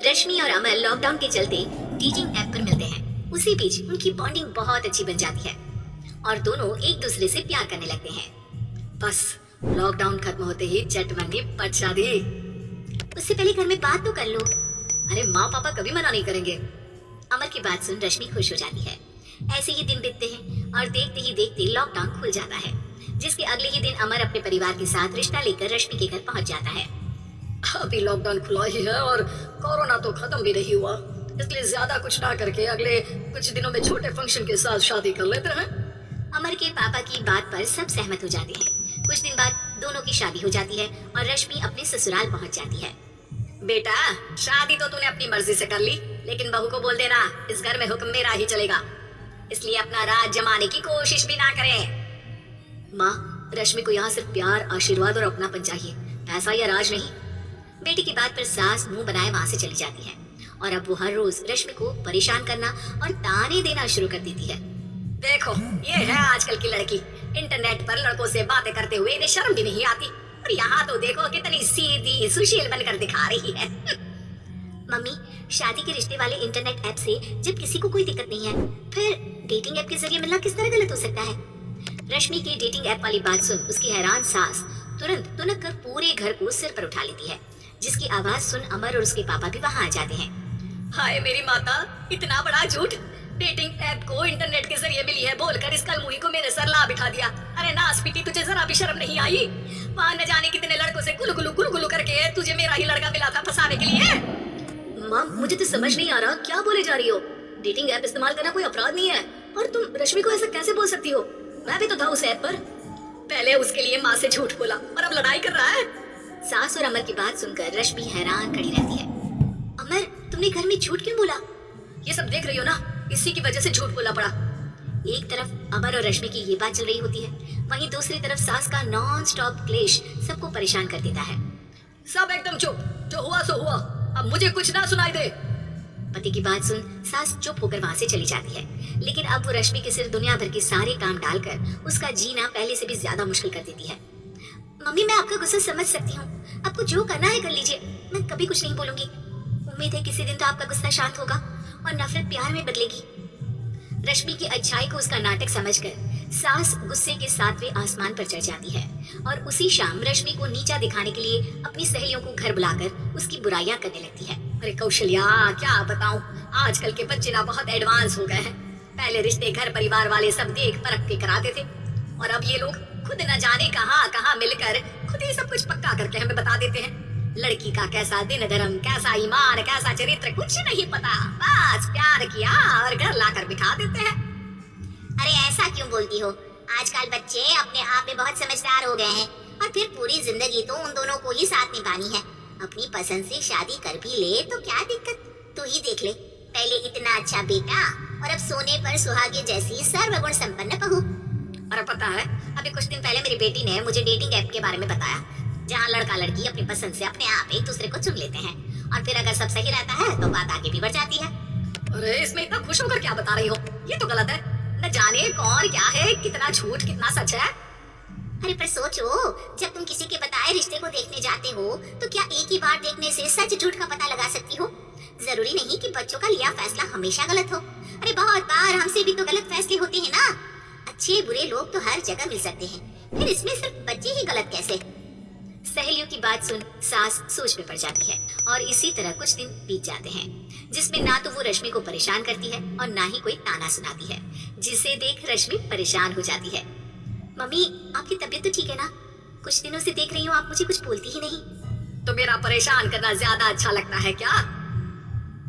रश्मि और अमर लॉकडाउन के चलते डेटिंग ऐप पर मिलते हैं। उसी बीच उनकी बॉन्डिंग बहुत अच्छी बन जाती है और दोनों एक दूसरे से प्यार करने लगते हैं। बस लॉकडाउन खत्म होते ही चट मंडी पट शादी। उससे पहले घर में बात तो कर लो। अरे माँ पापा कभी मना नहीं करेंगे। अमर की बात सुन रश्मि खुश हो जाती है। ऐसे ही दिन बीतते हैं और देखते ही देखते लॉकडाउन खुल जाता है, जिसके अगले ही दिन अमर अपने परिवार के साथ रिश्ता लेकर रश्मि के घर पहुंच जाता है। अभी लॉकडाउन खुला ही है और कोरोना तो खत्म भी नहीं हुआ, इसलिए ज्यादा कुछ ना करके अगले कुछ दिनों में छोटे फंक्शन के साथ शादी कर लेते हैं। अमर के पापा की बात पर सब सहमत हो जाते हैं। कुछ दिन बाद दोनों की शादी हो जाती है और रश्मि अपने ससुराल पहुंच जाती है। बेटा, शादी तो तूने अपनी मर्जी से कर ली, लेकिन बहू को बोल देना इस घर में हुक्म मेरा ही चलेगा, इसलिए अपना राज जमाने की कोशिश भी ना करे। माँ, रश्मि को यहाँ सिर्फ प्यार, आशीर्वाद और अपनापन चाहिए, पैसा या राज नहीं। बेटी की बात पर सास मुंह बनाए वहाँ से चली जाती है और अब वो हर रोज रश्मि को परेशान करना और ताने देना शुरू कर देती है। देखो, ये है आजकल की लड़की, इंटरनेट पर लड़कों से बातें करते हुए इन्हें शर्म भी नहीं आती, और यहाँ तो देखो कितनी सीधी सुशील बनकर दिखा रही है। मम्मी, शादी के रिश्ते वाले इंटरनेट ऐप से जब किसी को कोई दिक्कत नहीं है, फिर डेटिंग ऐप के जरिए मिलना किस तरह गलत हो सकता है? रश्मि की डेटिंग ऐप वाली बात सुन उसकी हैरान सास तुरंत तुनक कर पूरे घर को सिर पर उठा लेती है, जिसकी आवाज सुन अमर और उसके पापा भी वहाँ आ जाते हैं। हाय मेरी माता, इतना बड़ा झूठ! डेटिंग ऐप को इंटरनेट के जरिए मिली है बोलकर इस कलमुही को मेरे सर ला बिठा दिया। अरे नासपीटी, तुझे जरा भी शर्म नहीं आई? वहाँ न जाने कितने लड़कों से गुलगुलू करके तुझे मेरा ही लड़का मिला था फंसाने के लिए। माँ, मुझे तो समझ नहीं आ रहा क्या बोले जा रही हो। डेटिंग ऐप इस्तेमाल करना कोई अपराध नहीं है, और तुम रश्मि को ऐसा कैसे बोल सकती हो? मैं भी तो था उस ऐप पर। पहले उसके लिए माँ से झूठ बोला और अब लड़ाई कर रहा है। सास और अमर की बात सुनकर रश्मि हैरान खड़ी रहती है। अमर, तुमने घर में झूठ क्यों बोला? ये सब देख रही हो ना, इसी की वजह से झूठ बोला पड़ा। एक तरफ अमर और रश्मि की ये बात चल रही होती है, वहीं दूसरी तरफ सास का नॉन स्टॉप क्लेश सबको परेशान कर देता है। सब एकदम चुप, जो हुआ सो हुआ, अब मुझे कुछ ना सुनाई दे। पति की बात सुन सास चुप होकर वहाँ से चली जाती है, लेकिन अब वो रश्मि के सिर दुनिया भर के सारे काम डालकर उसका जीना पहले से भी ज्यादा मुश्किल कर देती है। मम्मी, मैं आपका गुस्सा समझ सकती हूँ, आपको जो करना है कर लीजिए, मैं कभी कुछ नहीं बोलूंगी। उम्मीद है किसी दिन तो आपका गुस्सा शांत होगा और नफरत प्यार में बदलेगी। रश्मि की अच्छाई को उसका नाटक समझकर सास गुस्से के 7वें आसमान पर चढ़ जाती है और उसी शाम रश्मि को नीचा दिखाने के लिए अपनी सहेलियों को घर बुलाकर उसकी बुराइयां करने लगती है। अरे कौशल्या, क्या बताऊं, आजकल के बच्चे ना बहुत एडवांस हो गए हैं। पहले रिश्ते घर परिवार वाले सब देख परख के कराते थे, और अब ये लोग खुद न जाने कहाँ कहाँ मिलकर खुद ही सब कुछ पक्का करके हमें बता देते हैं। लड़की का कैसा दिन धर्म, कैसा ईमान, कैसा चरित्र, कुछ नहीं पता, बस प्यार किया और घर लाकर बिठा देते हैं। अरे ऐसा क्यों बोलती हो? आजकल बच्चे अपने आप में बहुत समझदार हो गए हैं, और फिर पूरी जिंदगी तो उन दोनों को ही साथ निभानी है। अपनी पसंद से शादी कर भी ले तो क्या दिक्कत? तू ही देख ले, पहले इतना अच्छा बेटा और अब सोने पर सुहागे जैसी सर्वगुण संपन्न बहू। अरे पता है, अभी कुछ दिन पहले मेरी बेटी ने मुझे डेटिंग ऐप के बारे में बताया, जहाँ लड़का लड़की अपनी पसंद से अपने आप एक दूसरे को चुन लेते हैं, और फिर अगर सब सही रहता है तो बात आगे भी बढ़ जाती है। अरे इसमें इतना खुश होकर क्या बता रही हो? ये तो गलत है। न जाने कौन क्या है, कितना झूठ कितना सच है। अरे पर सोचो, जब तुम किसी के बताए रिश्ते को देखने जाते हो तो क्या एक ही बार देखने से सच झूठ का पता लगा सकती हो? जरूरी नहीं कि बच्चों का लिया फैसला हमेशा गलत हो। अरे बहुत बार हमसे भी तो गलत फैसले होते हैं ना। अच्छे बुरे लोग तो हर जगह मिल सकते हैं, फिर इसमें सिर्फ बच्चे ही गलत कैसे? सहेलियों की बात सुन सास सोच में पड़ जाती है और इसी तरह कुछ दिन बीत जाते हैं, जिसमें ना तो वो रश्मि को परेशान करती है और ना ही कोई ताना सुनाती है, जिसे देख रश्मि परेशान हो जाती है। मम्मी, आपकी तबीयत तो ठीक है ना? कुछ दिनों से देख रही हूँ आप मुझे कुछ बोलती ही नहीं। तो मेरा परेशान करना ज्यादा अच्छा लगता है क्या?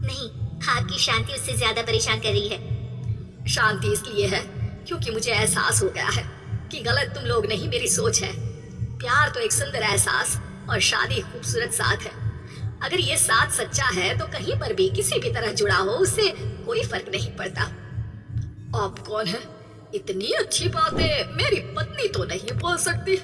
नहीं, आपकी शांति उससे ज्यादा परेशान कर रही है। शांति इसलिए है क्योंकि मुझे एहसास हो गया है कि गलत तुम लोग नहीं, मेरी सोच है। प्यार तो एक सुंदर एहसास और शादी खूबसूरत साथ है। अगर ये साथ सच्चा है तो कहीं पर भी किसी भी तरह जुड़ा हो, उससे कोई फर्क नहीं पड़ता। आप कौन है? इतनी अच्छी बातें मेरी पत्नी तो नहीं बोल सकती।